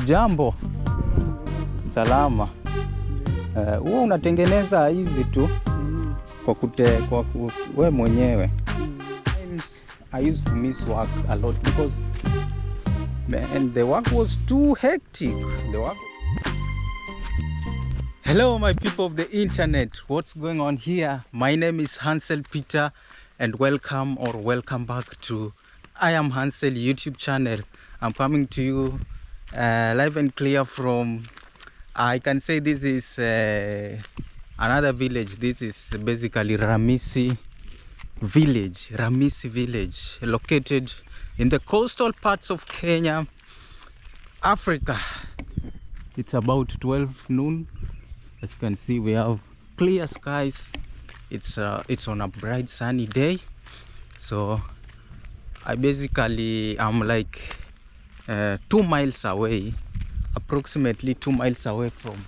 Jambo. Salama. Wewe unatengeneza hivi tu kwa wewe mwenyewe. I used to miss work a lot because man, the work was too hectic. Hello my people of the internet, what's going on here? My name is Hansel Peter and welcome back to I Am Hansel YouTube channel. I'm coming to you live and clear from, I can say this is another village. This is basically Ramisi village, located in the coastal parts of Kenya, Africa. It's about 12 noon. As you can see, we have clear skies. It's on a bright sunny day. So I basically am like 2 miles away, approximately 2 miles away from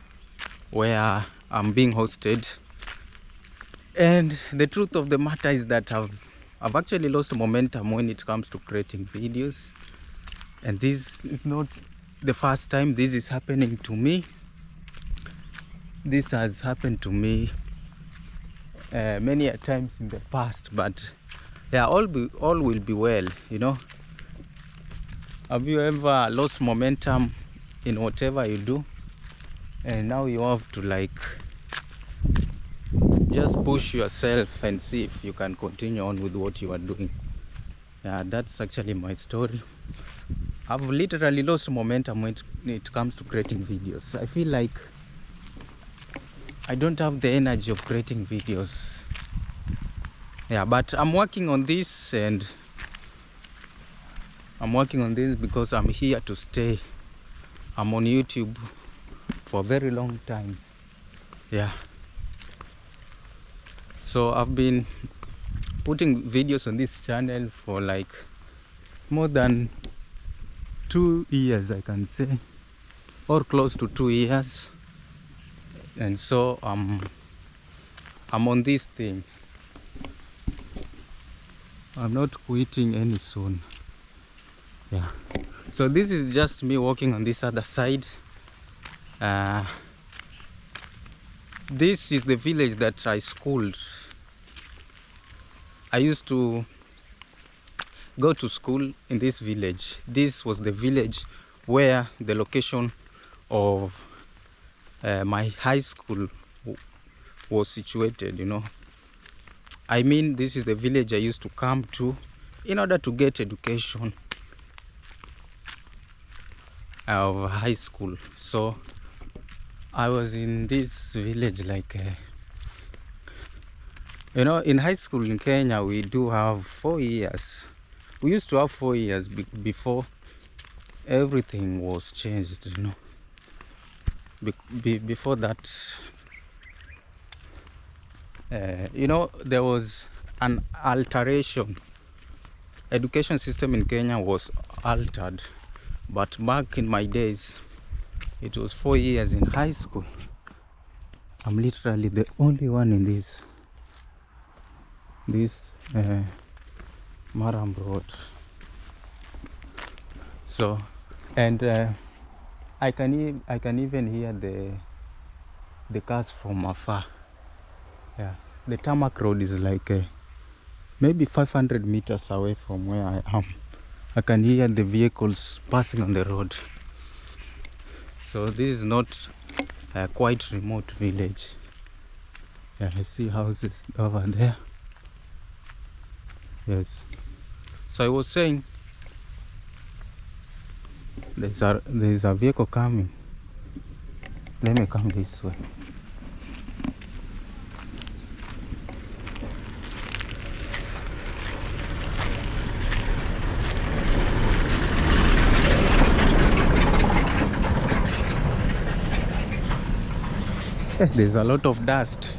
where I'm being hosted. And the truth of the matter is that I've actually lost momentum when it comes to creating videos. And this is not the first time this is happening to me. This has happened to me many a times in the past, but yeah, all will be well, you know. Have you ever lost momentum in whatever you do, and now you have to like just push yourself and see if you can continue on with what you are doing? Yeah, that's actually my story. I've literally lost momentum when it comes to creating videos. I feel like I don't have the energy of creating videos. Yeah, but I'm working on this, and I'm working on this because I'm here to stay. I'm on YouTube for a very long time. Yeah. So I've been putting videos on this channel for like more than 2 years, I can say, or close to 2 years. And so I'm on this thing. I'm not quitting any soon. Yeah. So this is just me walking on this other side. This is the village that I schooled. I used to go to school in this village. This was the village where the location of my high school was situated, you know. I mean, this is the village I used to come to in order to get education of high school. So I was in this village like you know, in high school in Kenya we do have 4 years. We used to have 4 years before everything was changed, you know. Before that, you know, there was an alteration. Education system in Kenya was altered, but back in my days it was 4 years in high school. I'm literally the only one in this Maram Road. So, and I can even hear the cars from afar. Yeah, the tarmac road is like maybe 500 meters away from where I am. I can hear the vehicles passing on the road. So this is not a quite remote village. Yeah, I see houses over there. Yes. So I was saying, there's a vehicle coming. Let me come this way. There's a lot of dust.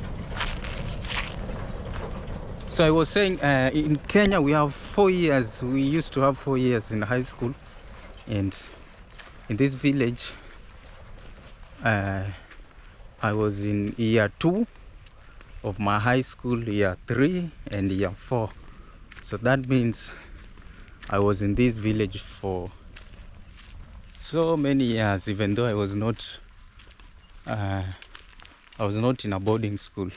So I was saying, in Kenya we have 4 years. We used to have 4 years in high school, and in this village I was in year 2 of my high school, year 3 and year 4. So that means I was in this village for so many years, even though I was not in a boarding school.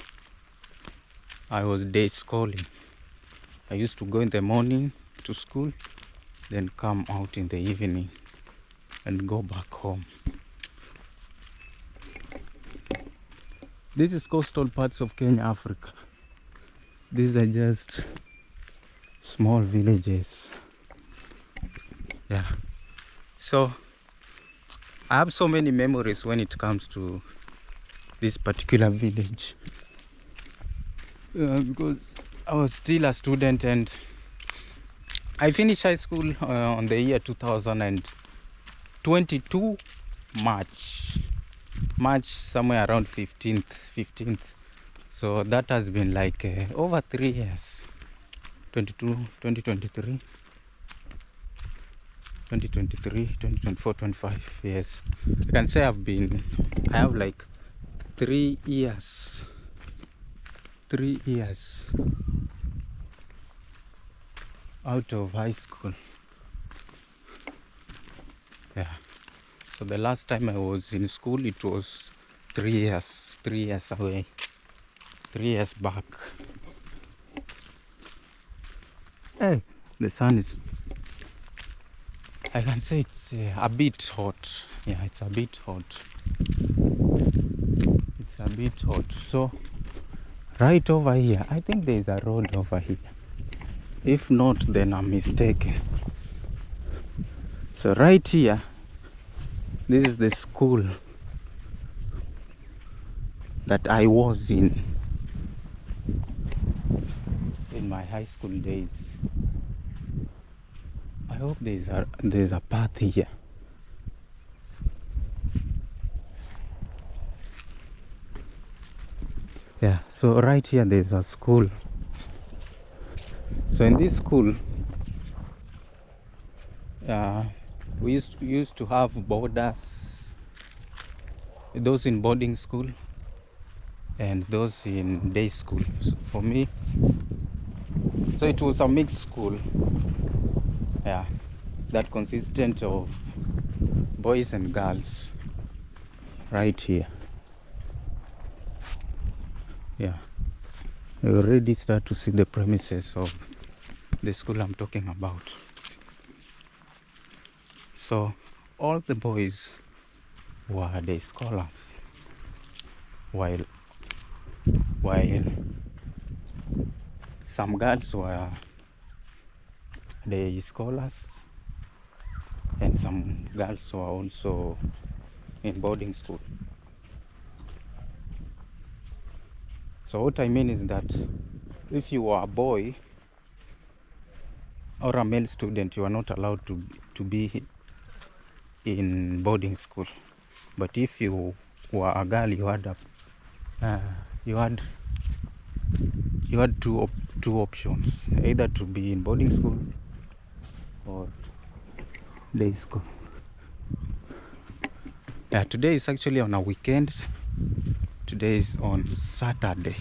I was day schooling. I used to go in the morning to school, then come out in the evening and go back home. This is coastal parts of Kenya, Africa. These are just small villages. Yeah. So I have so many memories when it comes to this particular village. Because I was still a student and I finished high school on the year 2022 March somewhere around 15th. So that has been like over 3 years. 2023, 2024, 25 years. I can say I have like 3 years out of high school. Yeah. So the last time I was in school, it was 3 years away, 3 years back. Hey, the sun is, I can say it's a bit hot. Yeah, it's a bit hot. So right over here, I think there is a road over here. If not, then I'm mistaken. So right here, this is the school that I was in my high school days. I hope there's a path here. Yeah, so right here there's a school. So in this school, we used to have boarders, those in boarding school and those in day school. So for me, so it was a mixed school. Yeah, that consisted of boys and girls right here. Yeah, you already start to see the premises of the school I'm talking about. So all the boys were day scholars, while some girls were day scholars and some girls were also in boarding school. So what I mean is that if you are a boy or a male student, you are not allowed to be in boarding school. But if you were a girl, you had two options, either to be in boarding school or day school. Yeah, today is actually on a weekend. Today is on Saturday.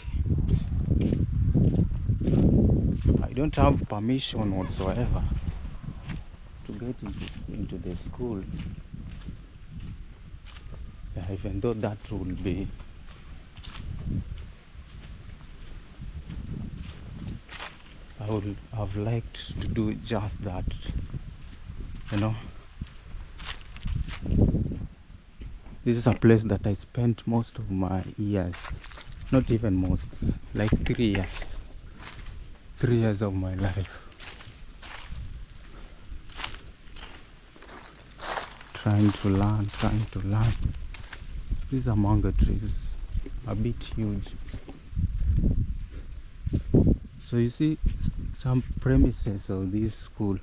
I don't have permission whatsoever to get into the school. Yeah, even though that would be I would have liked to do just that, you know. This is a place that I spent most of my years, not even most, like 3 years. 3 years of my life. Trying to learn. These are mango trees, a bit huge. So you see some premises of this school.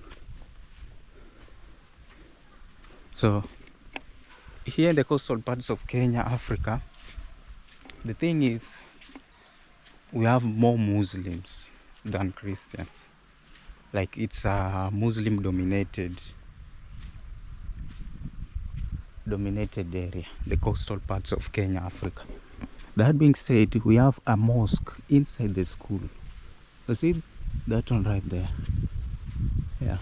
So here in the coastal parts of Kenya, Africa, the thing is we have more Muslims than Christians. Like it's a Muslim dominated area, the coastal parts of Kenya, Africa. That being said, we have a mosque inside the school. You see that one right there? Yeah.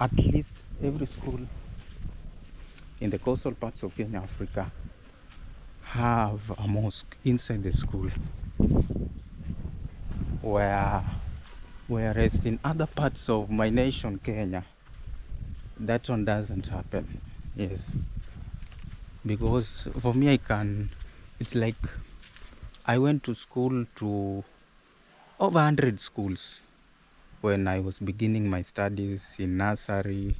at least every school in the coastal parts of Kenya, Africa, have a mosque inside the school, whereas in other parts of my nation, Kenya, that one doesn't happen. Yes, because for me, it's like I went to school to over 100 schools when I was beginning my studies in nursery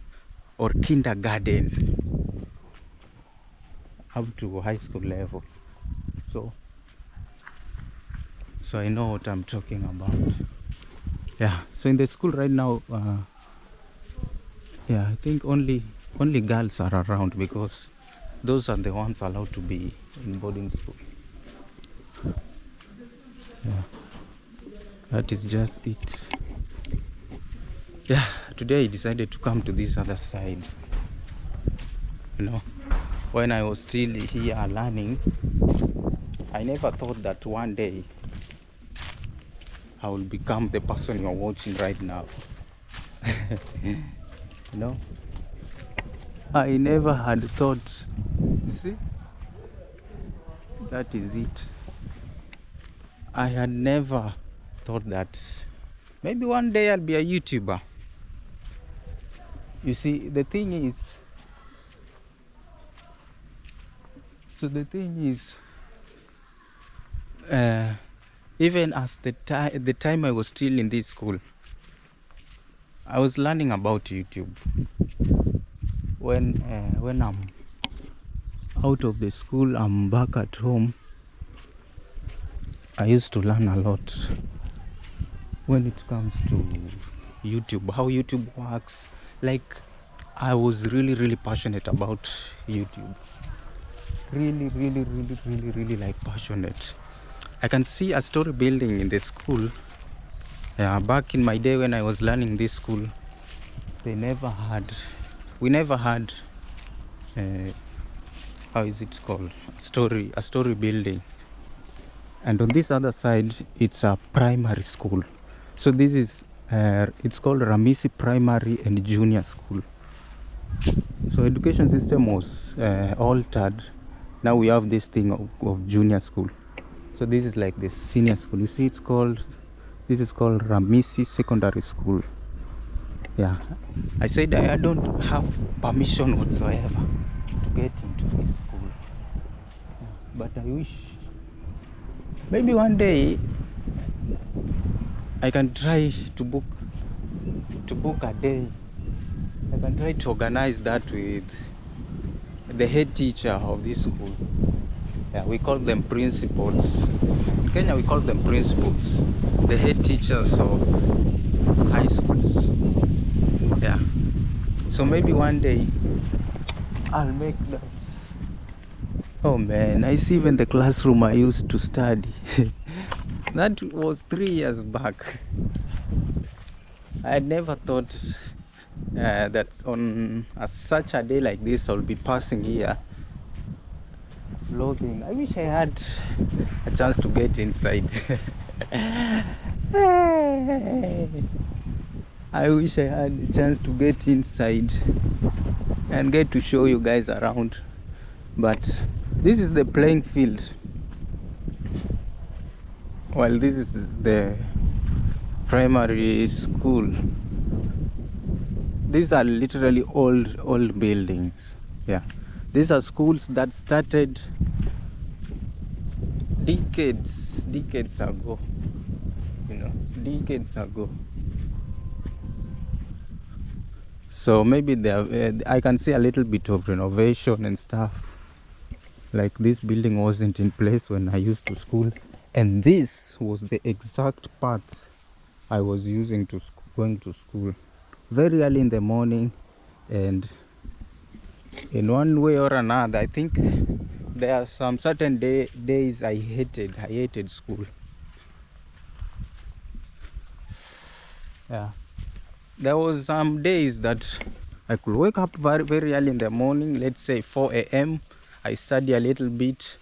or kindergarten up to high school level. So I know what I'm talking about. Yeah, so in the school right now, yeah, I think only girls are around because those are the ones allowed to be in boarding school. Yeah, that is just it. Yeah, today I decided to come to this other side. You know, when I was still here learning, I never thought that one day I will become the person you're watching right now. You know, I never had thought. You see, that is it. I had never thought that maybe one day I'll be a YouTuber. You see, the thing is, even as the time I was still in this school, I was learning about YouTube. When I'm out of the school, I'm back at home, I used to learn a lot when it comes to YouTube, how YouTube works. Like, I was really passionate about YouTube. Really like passionate. I can see a story building in the school. Yeah, back in my day when I was learning this school, we never had how is it called, a story building. And on this other side, it's a primary school. So this is it's called Ramisi Primary and Junior School. So education system was altered. Now we have this thing of junior school. So this is like the senior school. You see, this is called Ramisi Secondary School. Yeah, I said I don't have permission whatsoever to get into this school. Yeah, but I wish maybe one day I can try to book a day. I can try to organize that with the head teacher of this school. Yeah, we call them principals. In Kenya, we call them principals, the head teachers of high schools. Yeah. So maybe one day I'll make that. Oh man, I see even the classroom I used to study. That was 3 years back. I had never thought that on such a day like this I'll be passing here vlogging. I wish I had a chance to get inside. I wish I had a chance to get inside and get to show you guys around. But this is the playing field, while this is the primary school. These are literally old buildings. Yeah, these are schools that started decades ago. You know, decades ago. So maybe I can see a little bit of renovation and stuff. Like, this building wasn't in place when I used to school, and this was the exact path I was using to going to school very early in the morning. And in one way or another, I think there are some certain days I hated school. Yeah, there was some days that I could wake up very early in the morning, let's say 4 a.m. I study a little bit.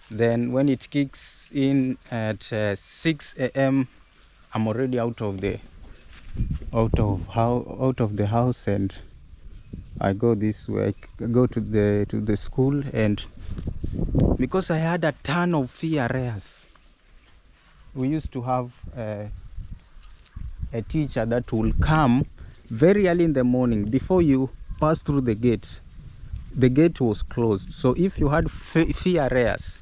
Then when it kicks in at 6 a.m., I'm already out of the out of the house, and I go this way. I go to the school, and because I had a ton of fee arrears, we used to have a teacher that will come very early in the morning before you pass through the gate. The gate was closed, so if you had fee arrears,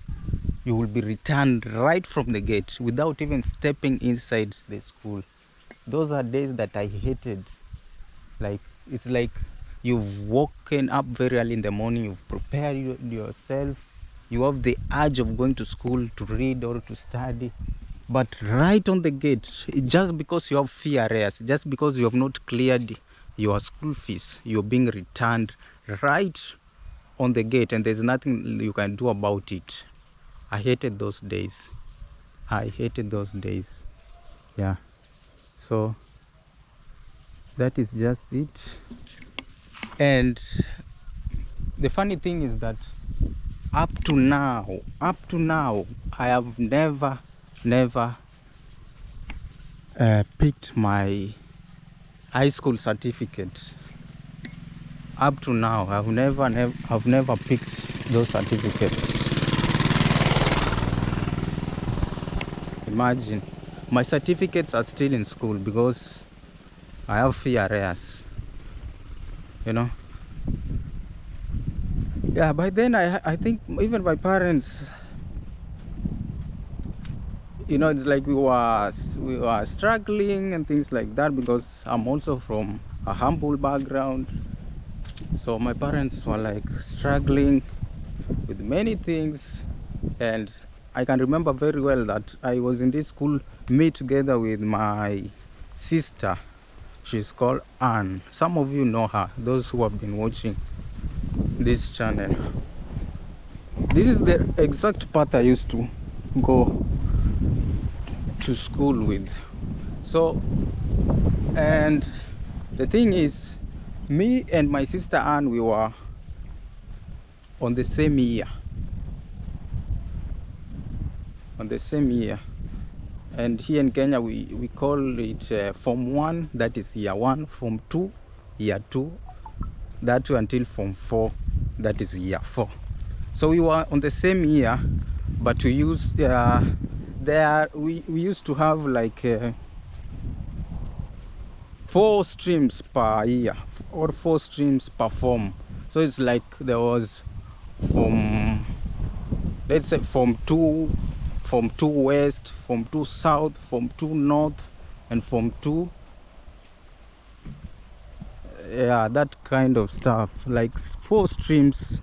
you will be returned right from the gate without even stepping inside the school. Those are days that I hated. Like, it's like you've woken up very early in the morning, you've prepared yourself, you have the urge of going to school to read or to study, but right on the gate, just because you have fee arrears, just because you have not cleared your school fees, you're being returned right on the gate, and there's nothing you can do about it. I hated those days. I hated those days. Yeah. So that is just it. And the funny thing is that up to now, I have never picked my high school certificate. Up to now, I've never picked those certificates. Imagine, my certificates are still in school because I have fee arrears, you know. Yeah, by then I think even my parents, you know, it's like we were struggling and things like that, because I'm also from a humble background. So my parents were like struggling with many things, and I can remember very well that I was in this school, me together with my sister. She's called Anne. Some of you know her, those who have been watching this channel. This is the exact path I used to go to school with. So, and the thing is, me and my sister Anne, we were on the same year. And here in Kenya, we call it Form 1, that is year 1, Form 2, year 2, that way until Form 4, that is year 4. So we were on the same year, but we used we used to have like 4 streams per year, or 4 streams per form. So it's like there was from, let's say, Form 2 West, Form 2 South, Form 2 North, and Form 2, yeah, that kind of stuff, like 4 streams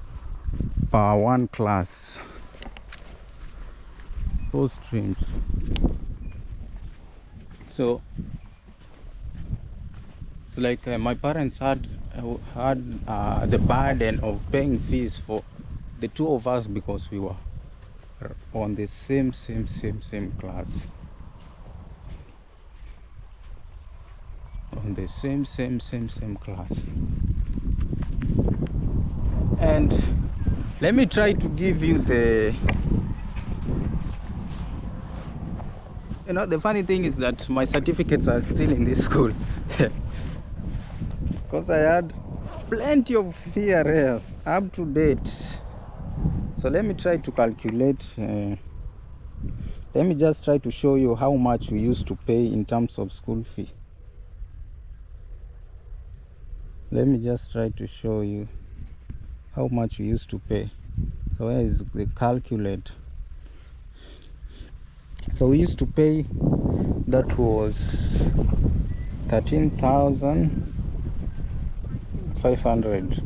per one class. 4 streams. So it's like my parents had the burden of paying fees for the 2 of us, because we were on the same class, on the same class. And let me try to give you the, you know, the funny thing is that my certificates are still in this school because I had plenty of fee arrears up to date. So let me try to calculate, let me just try to show you how much we used to pay in terms of school fee. Let me just try to show you how much we used to pay. So where is the calculate? So we used to pay, that was 13,500.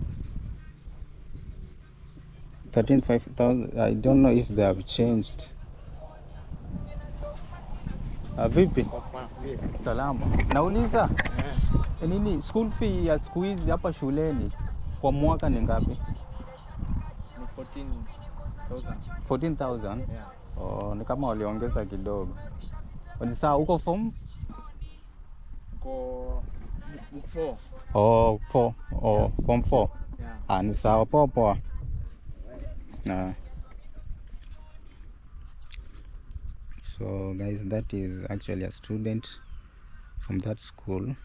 13,500. I don't know if they have changed. Vipi? Salama. Nauliza nini school fee ya siku hizi hapa shuleni kwa mwaka ni ngapi? 14,000. Yeah. Oh, ni kama waliongeza kidogo. Ni sawa, uko form? Uko 4. Oh, 4. Oh, form 4. Yeah. Ni sawa, poa. Nah. So guys, that is actually a student from that school,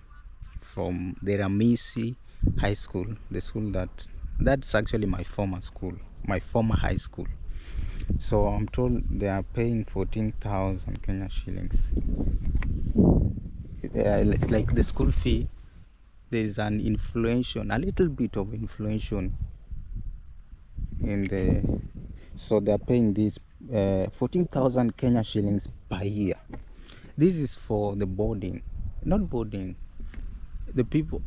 from the Ramisi High School, the school that's actually my former school, my former high school. So I'm told they are paying 14,000 Kenya shillings. It's like the school fee. There's a little bit of inflation in the, so they're paying this 14,000 Kenya shillings per year. This is for the boarding, not boarding, the people,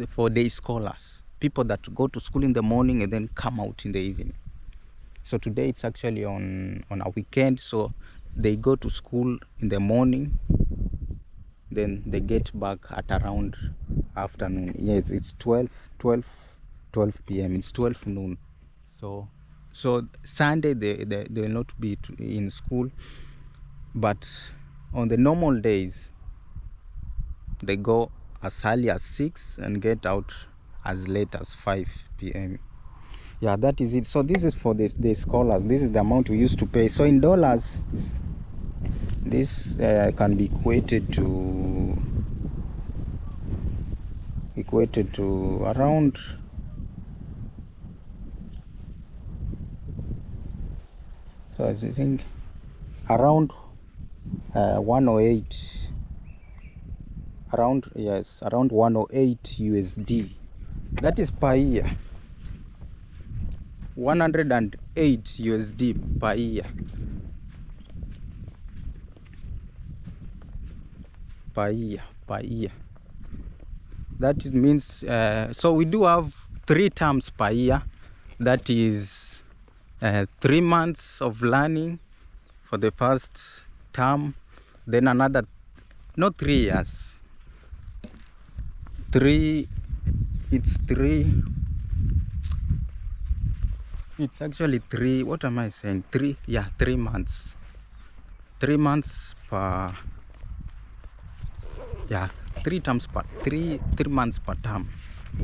for day scholars, people that go to school in the morning and then come out in the evening. So today it's actually on a weekend, so they go to school in the morning, then they get back at around afternoon. Yes, it's 12 p.m. It's 12 noon. So Sunday they will not be in school, but on the normal days they go as early as 6 and get out as late as 5 p.m. Yeah, that is it. So this is for the scholars. This is the amount we used to pay. So in dollars, this can be equated to around, so I think around 108, around 108 USD. That is per year. 108 USD per year. Per year. That means so we do have 3 terms per year. That is 3 months of learning for the first term, then another, not 3 years. It's actually 3, what am I saying? 3 months. 3 months per, 3 months per term. I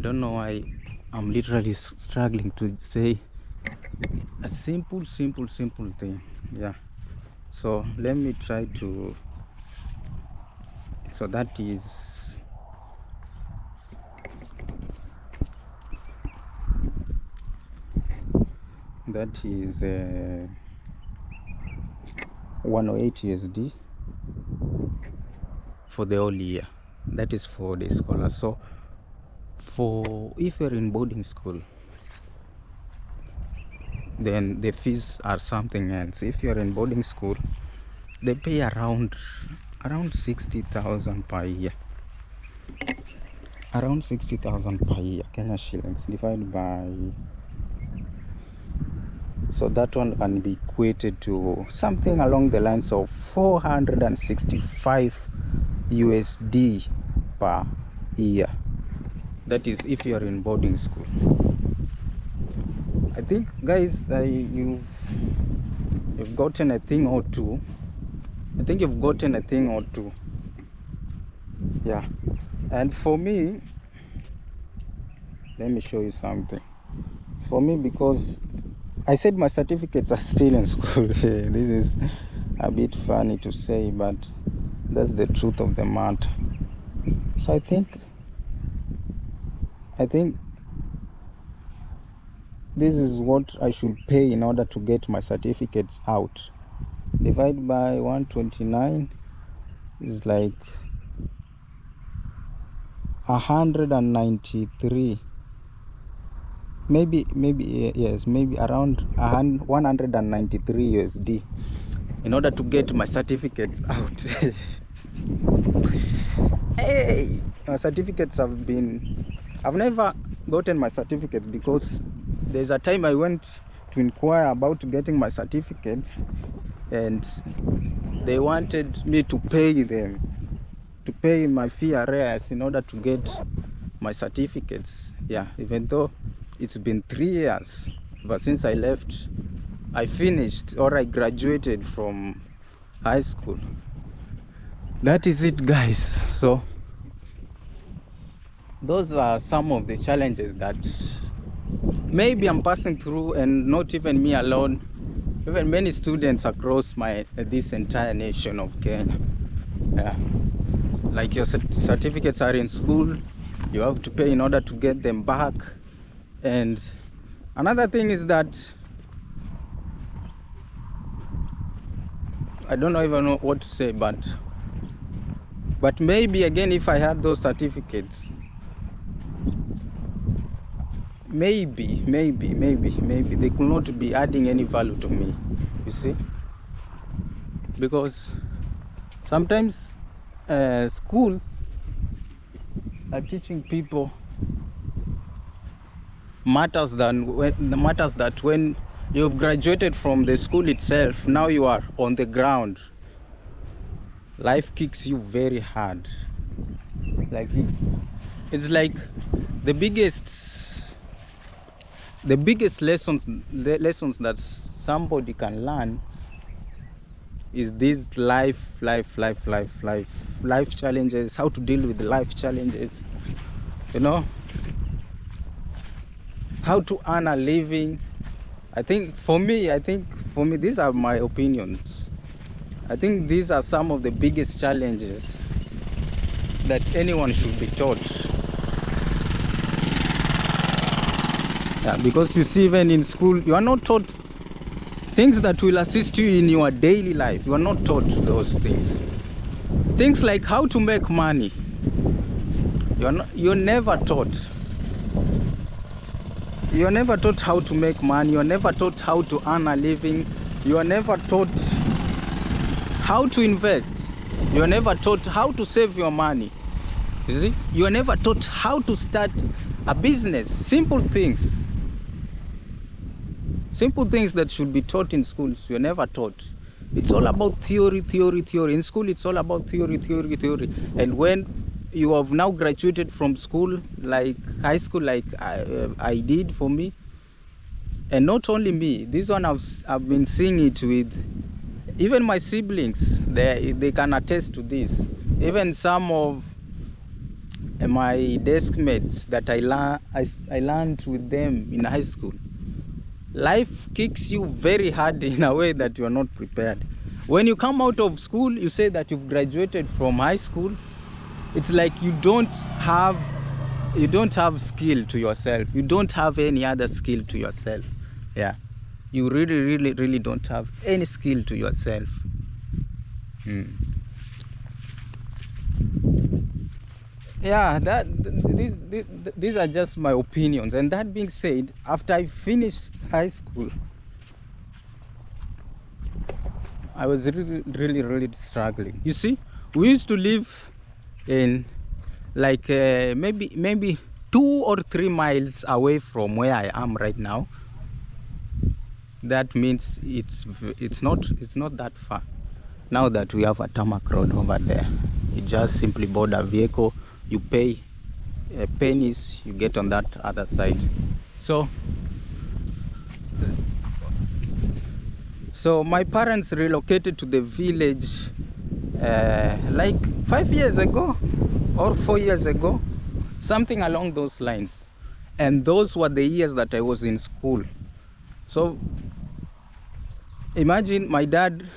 don't know why I'm literally struggling to say a simple thing. Yeah, so let me try to, so that is 108 USD for the whole year. That is for the scholars. So for if you're in boarding school, then the fees are something else. If you're in boarding school, they pay around 60,000 per year. Around 60,000 per year Kenya shillings divided by, so that one can be equated to something along the lines of 465 USD per year. That is if you're in boarding school. I think, guys, you've gotten a thing or two. I think you've gotten a thing or two. Yeah, and for me, let me show you something. For me, because I said my certificates are still in school. This is a bit funny to say, but that's the truth of the matter. So I think this is what I should pay in order to get my certificates out. Divide by 129 is like 193. Maybe yes, maybe around 193 USD in order to get my certificates out. Hey, my certificates I've never gotten my certificates, because there's a time I went to inquire about getting my certificates and they wanted me to pay them, to pay my fee arrears in order to get my certificates. Yeah, even though it's been 3 years, but since I left, I finished, or I graduated from high school. That is it, guys. So those are some of the challenges that maybe I'm passing through, and not even me alone, even many students across this entire nation of Kenya. Yeah, like your certificates are in school, you have to pay in order to get them back. And another thing is that I don't even know what to say, but maybe again, if I had those certificates, maybe they could not be adding any value to me, you see, because sometimes schools are teaching people matters that when you've graduated from the school itself, now you are on the ground, life kicks you very hard. Like it's like the biggest lessons that somebody can learn is these life challenges, how to deal with the life challenges, you know, how to earn a living. I think for me, these are my opinions. I think these are some of the biggest challenges that anyone should be taught. Yeah, because you see, even in school, you are not taught things that will assist you in your daily life. You are not taught those things. Things like how to make money. You're never taught. You're never taught how to make money. You're never taught how to earn a living. You are never taught how to invest. You're never taught how to save your money. You see? You're never taught how to start a business. Simple things that should be taught in schools. You're never taught. It's all about theory. In school, it's all about theory. And when you have now graduated from school, like high school, like I did for me, and not only me, this one I've been seeing it with even my siblings. They can attest to this. Even some of my desk mates that I learned with them in high school. Life kicks you very hard in a way that you are not prepared. When you come out of school, you say that you've graduated from high school. It's like you don't have skill to yourself. You don't have any other skill to yourself. Yeah, you really don't have any skill to yourself. Yeah, these are just my opinions. And that being said, after I finished high school, I was really struggling. You see, we used to live in like maybe 2 or 3 miles away from where I am right now. That means it's not that far. Now that we have a tarmac road over there, you just simply board a vehicle, you pay pennies, you get on that other side. So my parents relocated to the village like 5 years ago or 4 years ago, something along those lines. And those were the years that I was in school. So imagine my dad,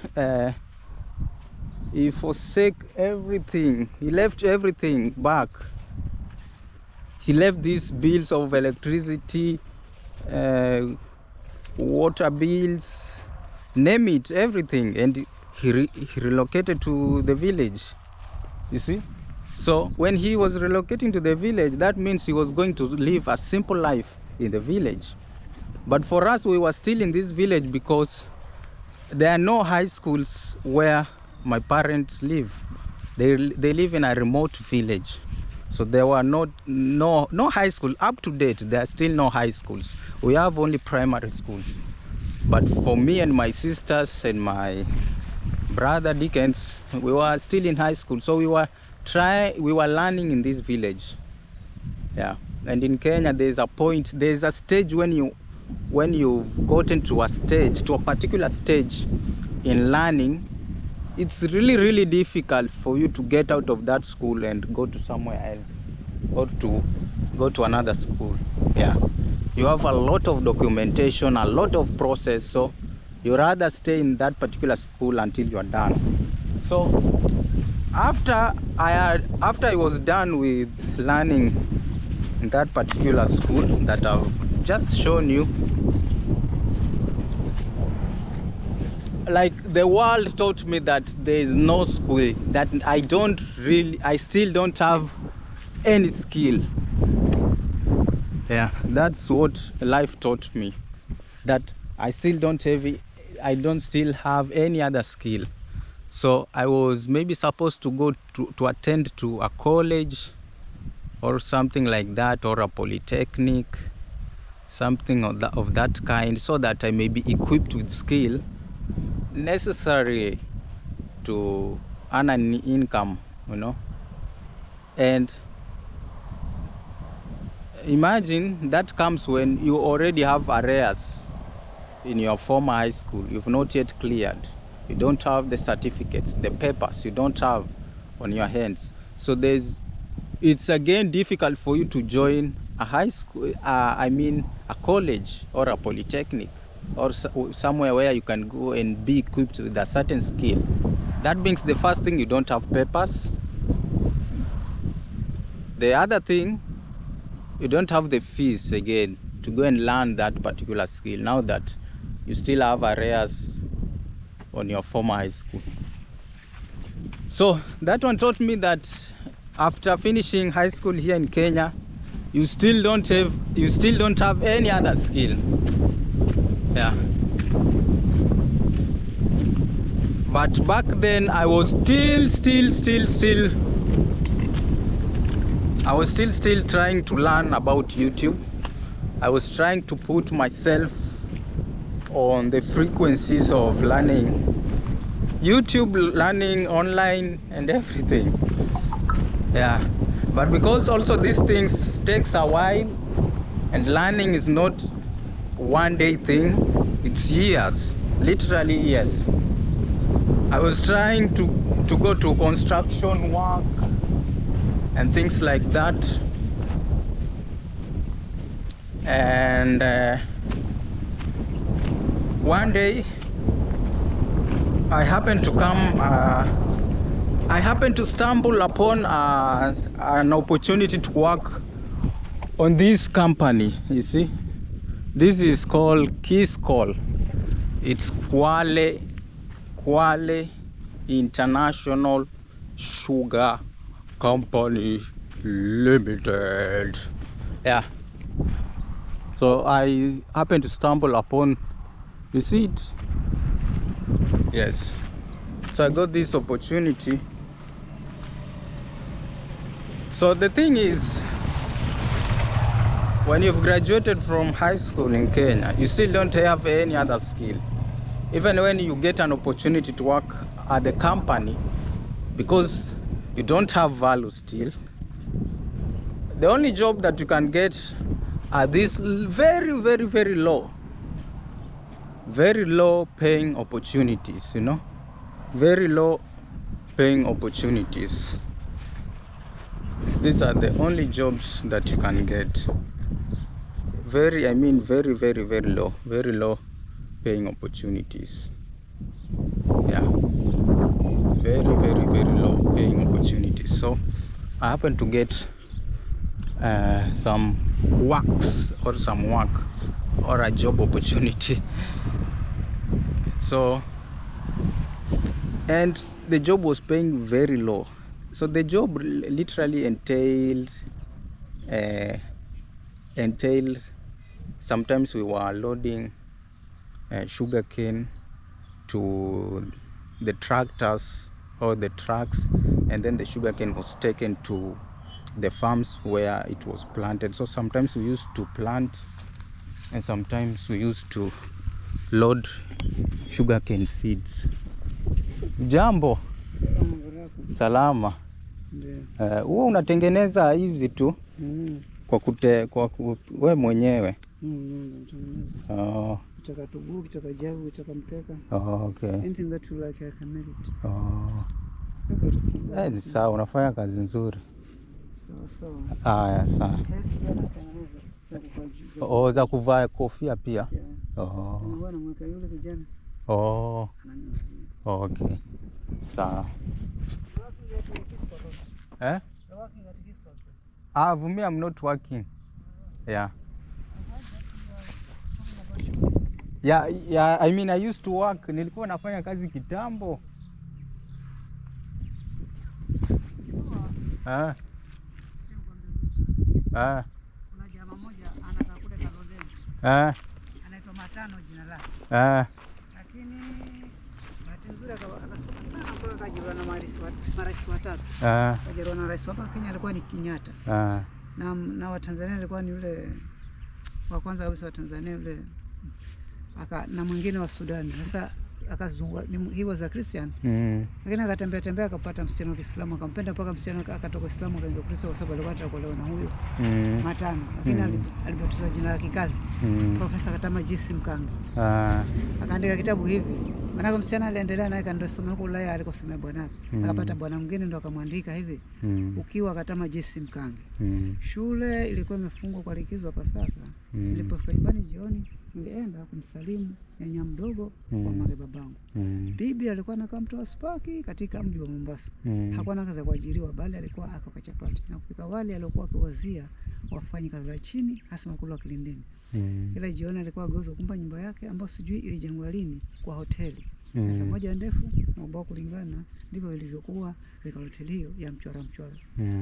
he forsake everything. He left everything back. He left these bills of electricity, water bills, name it, everything, and he relocated to the village. You see? So when he was relocating to the village, that means he was going to live a simple life in the village. But for us, we were still in this village because there are no high schools where my parents live. They live in a remote village. So there were no high school. Up to date, there are still no high schools. We have only primary schools. But for me and my sisters and my brother Dickens, we were still in high school. So we were learning in this village. Yeah. And in Kenya, there's a stage when you've gotten to a particular stage in learning, it's really difficult for you to get out of that school and go to somewhere else or to go to another school. Yeah, you have a lot of documentation, a lot of process, so you rather stay in that particular school until you're done. So after I was done with learning in that particular school that I've just shown you, like the world taught me that there is no school, that I still don't have any skill. Yeah, that's what life taught me, that I don't still have any other skill. So I was maybe supposed to go to attend to a college or something like that, or a polytechnic, something of that kind, so that I may be equipped with skill necessary to earn an income, you know. And imagine that comes when you already have arrears in your former high school. You've not yet cleared. You don't have the certificates, the papers you don't have on your hands. So it's again difficult for you to join a high school, a college or a polytechnic, or somewhere where you can go and be equipped with a certain skill. That means the first thing, you don't have papers. The other thing, you don't have the fees again to go and learn that particular skill, now that you still have arrears on your former high school. So that one taught me that after finishing high school here in Kenya, you still don't have any other skill. Yeah. But back then I was still trying to learn about YouTube. I was trying to put myself on the frequencies of learning YouTube, learning online and everything. Yeah, but because also these things takes a while, and learning is not one day thing, it's years, literally years. I was trying to go to construction work and things like that, and one day I happened to stumble upon an opportunity to work on this company. You see, this is called Kiss Call. It's Kwale International Sugar Company Limited. Yeah. So I happened to stumble upon, you see it? Yes. So I got this opportunity. So the thing is, when you've graduated from high school in Kenya, you still don't have any other skill. Even when you get an opportunity to work at the company, because you don't have value still, the only job that you can get are these very low paying opportunities, you know, very low paying opportunities. These are the only jobs that you can get. Very low paying opportunities. Yeah, very low paying opportunities. So I happen to get some work or a job opportunity. So, and the job was paying very low. So the job literally entailed sometimes we were loading sugarcane to the tractors or the trucks, and then the sugarcane was taken to the farms where it was planted. So sometimes we used to plant, and sometimes we used to load sugarcane seeds. Jambo. Salama. Huwa unatengeneza hizi tu kwa wewe mwenyewe? Oh. Chaka tubu, chaka javu, chaka mpeka. Oh, okay. Anything that you like, I can make it. Oh. Ni sawa, unafanya kazi nzuri. Sawa. Aya, sawa. Oh, za kuvaa kofia pia. Yeah. Oh. Mwana mwaka yule kijana. Oh. Okay. Sawa. Eh? For me, I'm not working. Yeah. Yeah, I mean, I used to work. Nilikuwa nafanya kazi kitambo. Kuna jamaa mmoja anakaa kule Kaloleni. Anaitwa Matano jina lake. Lakini bahati nzuri akasoma sana mpaka akajiwa na marais watatu. Akajiwa na rais wa Kenya alikuwa ni Kenyatta. Na wa Tanzania alikuwa ni yule wa kwanza kabisa wa Tanzania yule na mwingine wa Sudan. Sasa akazungua, he was a Christian. Lakini akatembea akapata msichana wa Kiislamu, akampenda mpaka msichana akatoka Islamu akaingia Kristo kwa sababu alikuwa anataka kuolewa na huyo Matano. Lakini alipotoa jina la kikazi Profesa Katama Jisi Mkangi. Akaandika kitabu hivi. Maana msichana aliendelea naye kaenda kusoma huko Ulaya alikosomea bwana. Akapata bwana mwingine ndo akamwandika hivi. Ukiwa Katama Jisi Mkangi. Shule ilikuwa imefungwa kwa likizo ya Pasaka. Nilipofika nyumbani jioni nilienda kumsalimu nyanya mdogo wa mage babangu. Bibi alikuwa anakaa mtoa spaki katika mji wa Mombasa. Hakuwa na kazi ya kuajiriwa bali alikuwa akaka chapati na kupika wali aliokuwa akiwazia wafanye kazi za chini hasa makulu wa Kilindini. Kila jioni alikuwa ageuza kumpa nyumba yake ambayo sijui ilijengwa lini kwa hoteli. Pesa moja ndefu na ubao kulingana ndivyo ilivyokuwa katika hoteli hiyo ya mchora.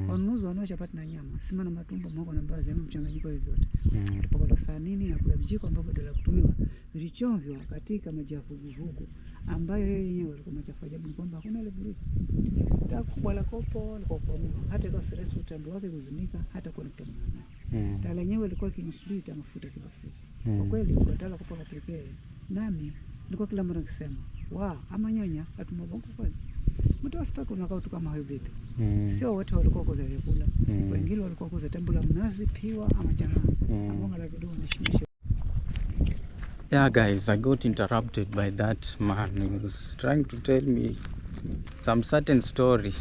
Wanunuzi wanao chapati na nyama, sima na matumbo, mhogo na mbaazi ama mchanganyiko hivi vyote. Tulipokula sahanini na kula vijiko ambavyo badala ya kutumiwa vilichomvywa katika maji ya vuguvugu ambayo yeye yenyewe alikuwa machafu ajabu kwamba hakuna ile vurugu. Kwa la kopo alikuwa kwa Mungu. Hata kwa stress utambo wake kuzimika hata kwa mtu mmoja. Tala yenyewe ilikuwa kinusulita mafuta kila siku. Kwa kweli kwa tala kopo pekee nami nilikuwa kila mara nikisema, ama nyanya atumabongo kweli. Mtu asipaka unakaa tu kama hayo bibi. Sio wote walikuwa kuuza vyakula. Wengine walikuwa kuuza tembo la mnazi, piwa ama chang'aa. Ambao la kidogo nishimishe. Yeah guys, I got interrupted by that man. He was trying to tell me some certain story.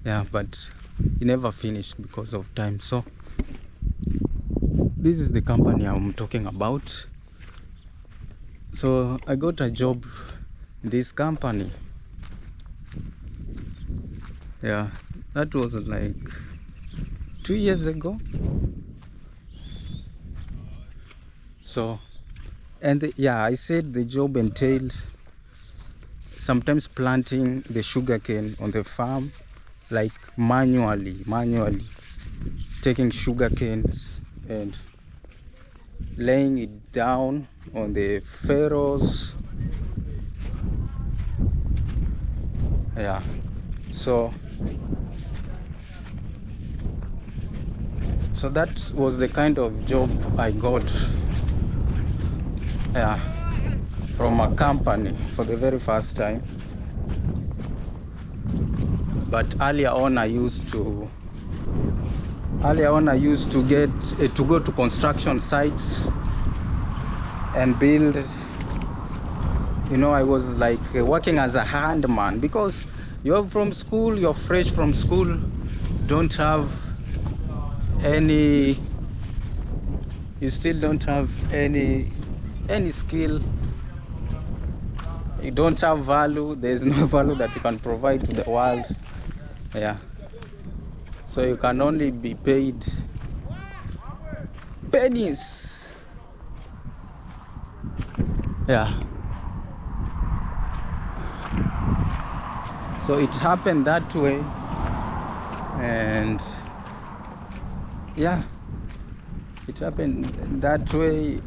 Yeah, but he never finished because of time. So this is the company I'm talking about. So I got a job in this company. Yeah, that was like 2 years ago. So I said the job entailed sometimes planting the sugarcane on the farm, like manually taking sugar canes and laying it down on the furrows. Yeah, so that was the kind of job I got from a company for the very first time. But earlier on I used to get to go to construction sites and build. You know, I was like working as a handman because you're from school, you're fresh from school, don't have any, you still don't have any skill, you don't have value, there's no value that you can provide to the world. Yeah, so you can only be paid pennies. Yeah, so it happened that way, and yeah, it happened that way,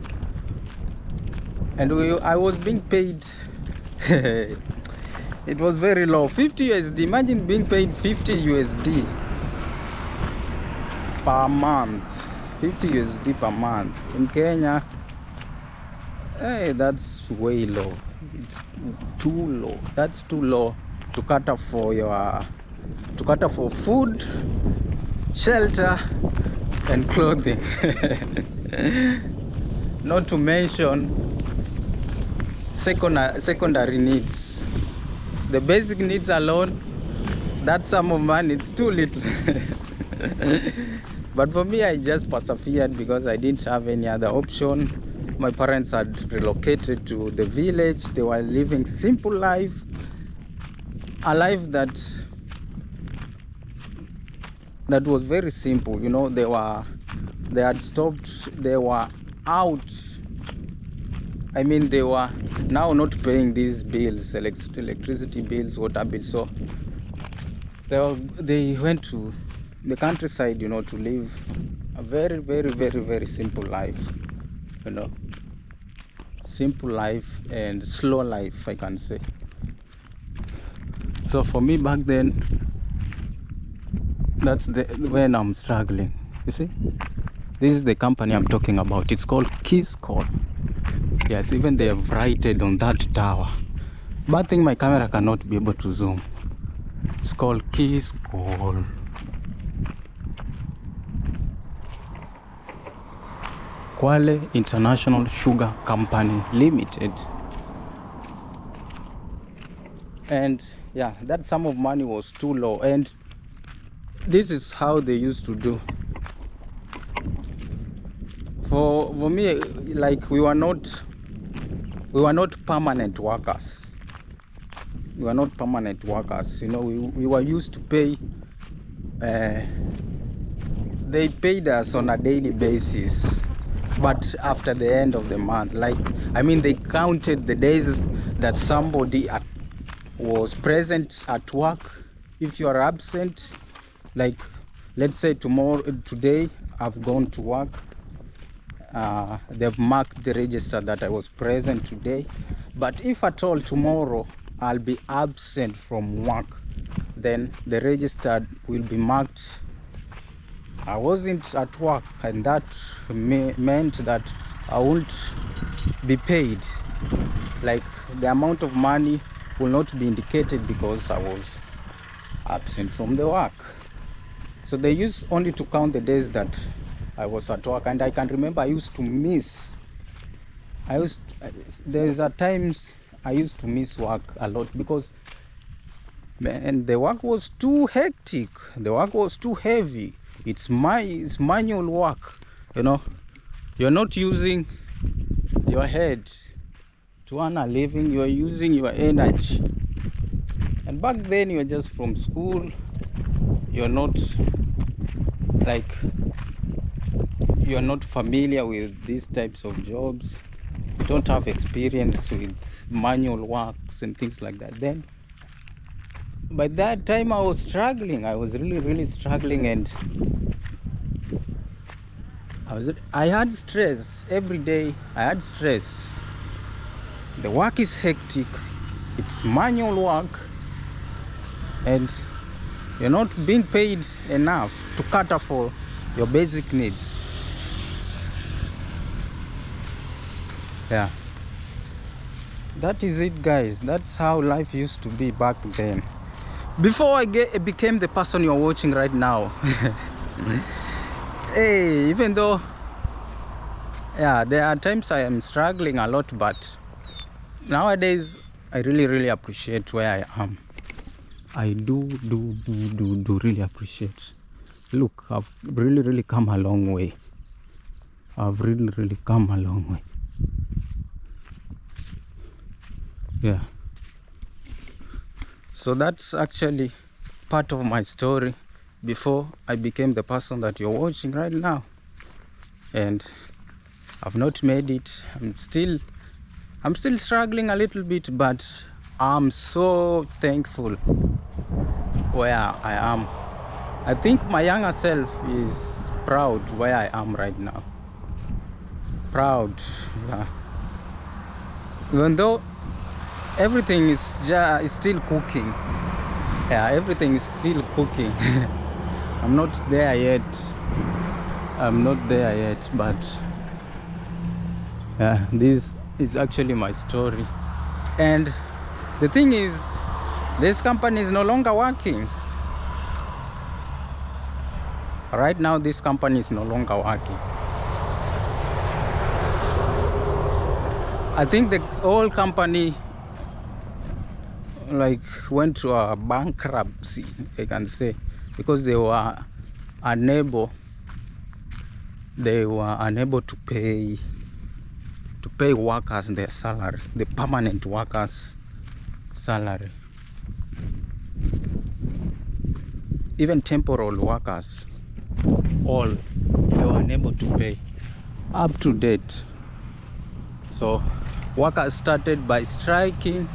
and I was being paid it was very low, 50 USD. Imagine being paid 50 USD per month. 50 USD per month in Kenya. Hey, that's way low. It's too low. That's too low to cater for food, shelter and clothing. Not to mention secondary needs. The basic needs alone, that sum of money, it's too little. But for me, I just persevered because I didn't have any other option. My parents had relocated to the village. They were living simple life, a life that that was very simple. You know, they had stopped, they were out. I mean, they were now not paying these bills, electricity bills, water bills. So they went to the countryside, you know, to live a very, very, very, very simple life. You know, simple life and slow life, I can say. So for me back then, that's when I'm struggling. You see, this is the company I'm talking about. It's called Kiss Call. Yes, even they have written on that tower. Bad thing, my camera cannot be able to zoom. It's called Kiss Call. Kwale International Sugar Company Limited. And yeah, that sum of money was too low, and this is how they used to do. For me, like, we were not permanent workers. We were not permanent workers. You know, we were used to pay. They paid us on a daily basis, but after the end of the month, like, I mean, they counted the days that somebody was present at work. If you are absent, like, let's say today I've gone to work, they've marked the register that I was present today. But if at all tomorrow I'll be absent from work, then the register will be marked I wasn't at work, and that meant that I won't be paid. Like, the amount of money will not be indicated because I was absent from the work. So they used only to count the days that I was at work. And I can remember I used to miss. There's at times I used to miss work a lot because, man, the work was too hectic. The work was too heavy. It's manual work. You know, you're not using your head to earn a living. You are using your energy. And back then, you're just from school. You're not familiar with these types of jobs. You don't have experience with manual works and things like that. Then by that time I was struggling. I was really struggling, and I had stress every day. I had stress. The work is hectic. It's manual work, and you're not being paid enough to cater for your basic needs. Yeah, that is it, guys. That's how life used to be back then, before I became the person you're watching right now. Hey, even though, yeah, there are times I am struggling a lot, but nowadays I really appreciate where I am. I do really appreciate. Look, I've really come a long way. I've really come a long way. Yeah. So that's actually part of my story before I became the person that you're watching right now. And I've not made it. I'm still struggling a little bit, but I'm so thankful where I am. I think my younger self is proud where I am right now. Proud, yeah. Even though everything is still cooking. Yeah, everything is still cooking. I'm not there yet. But yeah, this is actually my story. And the thing is, this company is no longer working. Right now, this company is no longer working. I think the whole company went to a bankruptcy, I can say, because they were unable to pay workers their salary, the permanent workers' salary. even temporal workers, all they were unable to pay up to date. So workers started by striking,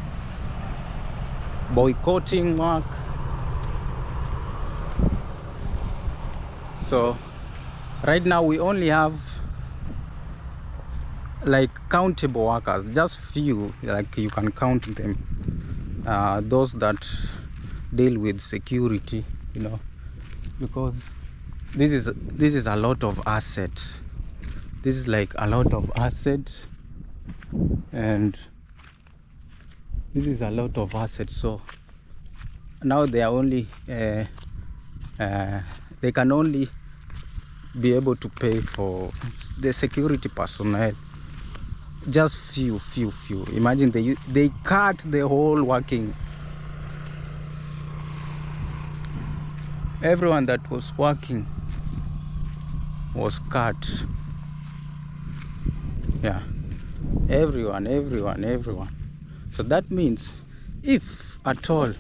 boycotting work. So right now we only have like countable workers, just few, like you can count them, those that deal with security, you know, because this is a lot of assets. This is like a lot of assets, and this is a lot of assets. So now they are only they can only be able to pay for the security personnel, just few. Imagine they cut the whole working, everyone that was working was cut. Yeah, everyone. So that means if at all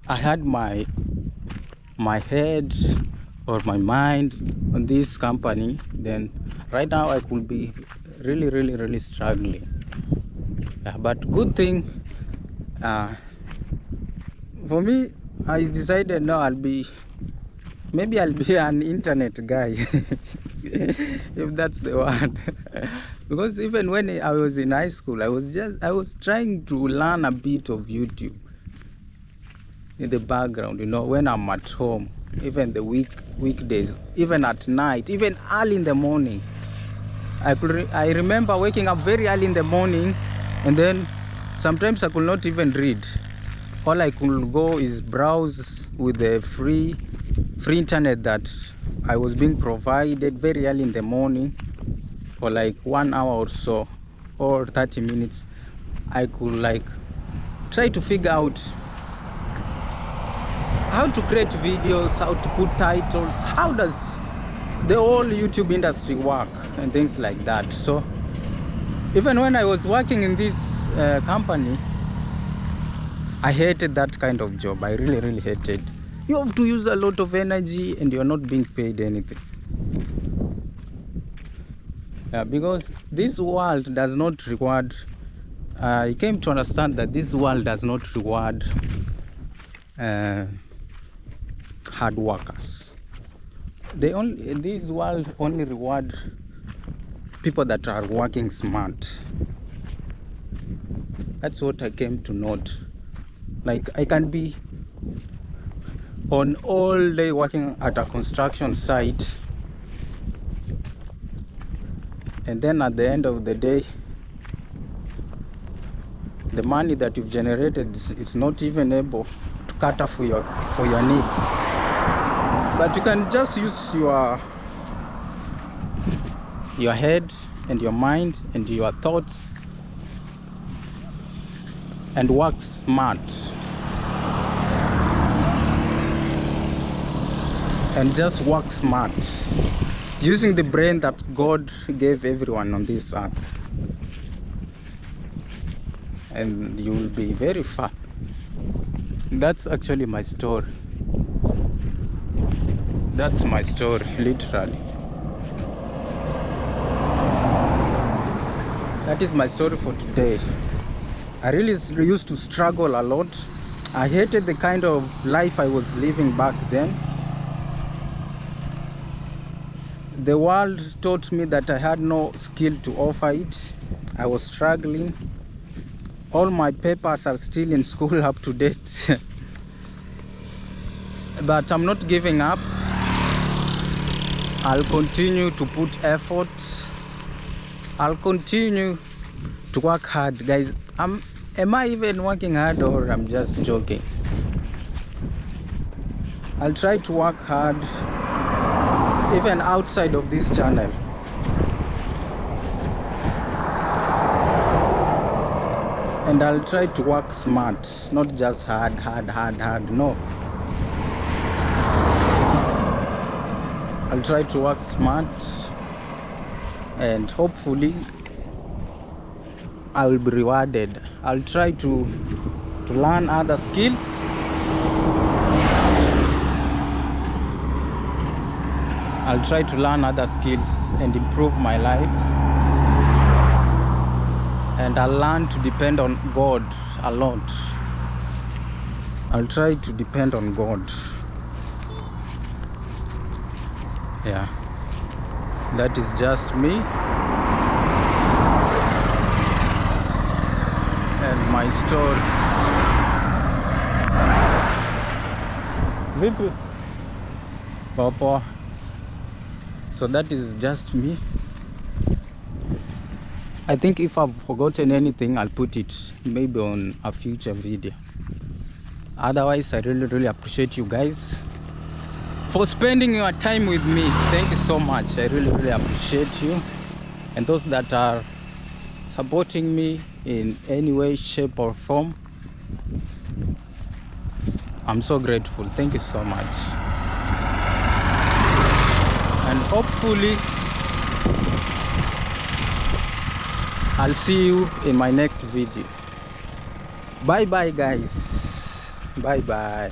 I had my head or my mind on this company, then right now I could be really struggling. Yeah, but good thing for me, I decided no, maybe I'll be an internet guy if that's the word. Because even when I was in high school, I was trying to learn a bit of YouTube in the background, you know, when I'm at home, even the weekdays, even at night, even early in the morning. I remember waking up very early in the morning, and then sometimes I could not even read. All I could go is browse with the free internet that I was being provided very early in the morning for like 1 hour or so, or 30 minutes. I could like try to figure out how to create videos, how to put titles, how does the whole YouTube industry work, and things like that. So even when I was working in this company, I hated that kind of job. I really hated. You have to use a lot of energy and you're not being paid anything. Yeah, because this world does not reward, I came to understand that this world does not reward hard workers. This world only reward people that are working smart. That's what I came to note. Like, I can be on all day working at a construction site, and then at the end of the day, the money that you've generated is not even able to cater for your needs. But you can just use your head and your mind and your thoughts and work smart. And just work smart, using the brain that God gave everyone on this earth, and you will be very far. That's actually my story. That's my story, literally. That is my story for today. I really used to struggle a lot. I hated the kind of life I was living back then. The world taught me that I had no skill to offer it. I was struggling. All my papers are still in school up to date. But I'm not giving up. I'll continue to put effort. I'll continue to work hard, guys. Am I even working hard, or I'm just joking? I'll try to work hard even outside of this channel. And I'll try to work smart, not just hard. No. I'll try to work smart, and hopefully I will be rewarded. I'll try to learn other skills I'll try to learn other skills and improve my life, and I'll learn to depend on God a lot. I'll try to depend on God. Yeah, that is just me and my story. Vipi? Papa. So that is just me. I think if I've forgotten anything, I'll put it maybe on a future video. Otherwise, I really appreciate you guys for spending your time with me. Thank you so much. I really appreciate you, and those that are supporting me in any way, shape or form, I'm so grateful. Thank you so much, and hopefully I'll see you in my next video. Bye bye guys. Bye bye.